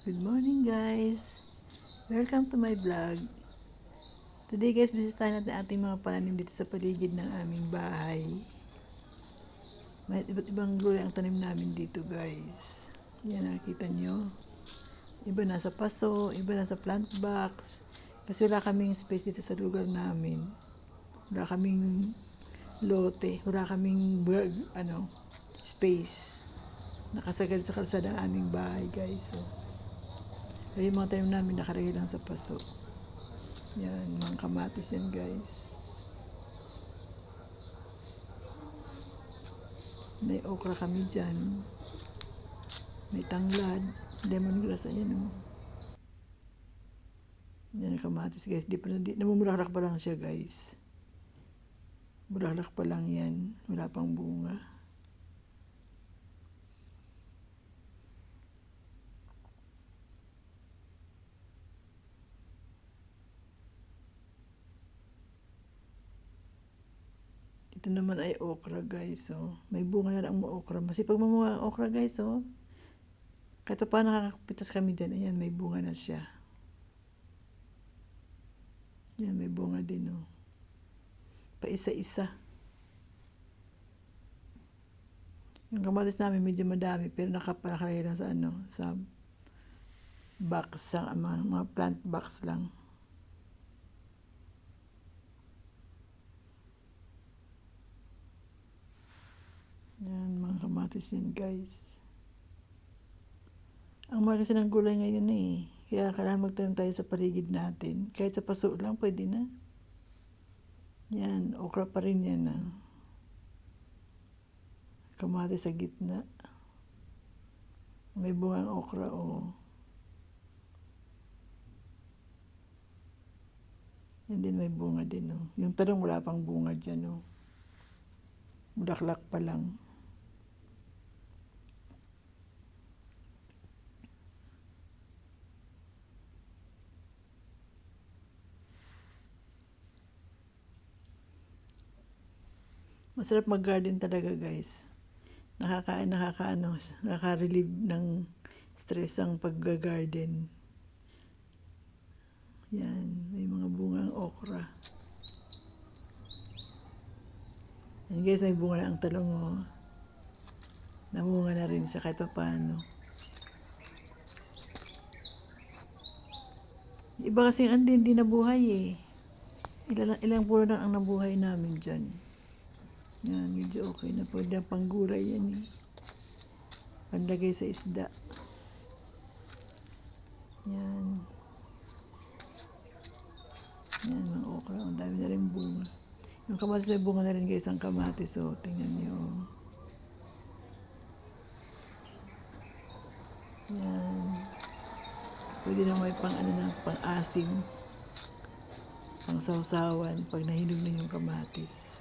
Good morning guys! Welcome to my vlog. Today guys, bisitahin natin ating mga pananim dito sa paligid ng aming bahay. May iba't ibang gulay ang tanim namin dito guys. Yan, nakikita nyo. Iba nasa paso, iba nasa plant box. Kasi wala kaming space dito sa lugar namin. Wala kaming lote, wala kaming space. Nakasagad sa kalsada ang aming bahay guys. So, kaya yung mga tanim namin nakalagay lang sa paso. Yan, mga kamatis yan guys. May okra kami dyan. May tanglad. Lemongrass, ayan o. Yan, kamatis guys. Namumulaklak pa lang siya guys. Bulaklak pa lang yan. Wala pang bunga. Ito naman ay okra guys. So, may bunga na lang ang okra. Masipag mamunga ang okra guys. So, kahit pa nakakapitas kami dyan. Ayan, may bunga na siya. Yan, may bunga din o. Pa isa-isa. Yung kamatis namin medyo madami. Pero nakalagay lang sa box. Sa mga plant box lang. Yan, mga kamatis yan guys. Ang mahal kasi ng gulay ngayon eh. Kaya kailangan magtanim tayo sa paligid natin. Kahit sa paso lang, pwede na. Yan, okra pa rin yan ah. Kamatis sa gitna. May bungang okra o. Yan din, may bunga din o. Yung talong wala pang bunga dyan o. Bulaklak pa lang. Masarap mag-garden talaga guys. Nakaka-relieve ng stress ang pag-garden. Yan, may mga bungang okra. Yan guys, may bunga na ang talong o. Namunga na rin siya kahit paano. Iba kasi hindi nabuhay eh. Ilang puno lang ang nabuhay namin dyan. Yan, medyo okay na. Pwede ang panggulay yan eh. Panlagay sa isda. Yan. Yan, mga okra. Ang dami na rin bunga. Yung kamatis may bunga na rin guys, ang kamatis. So, tingnan nyo. Yan. Pwede na may pang-asim. Pang sausawan. Pag nahinog na yung kamatis.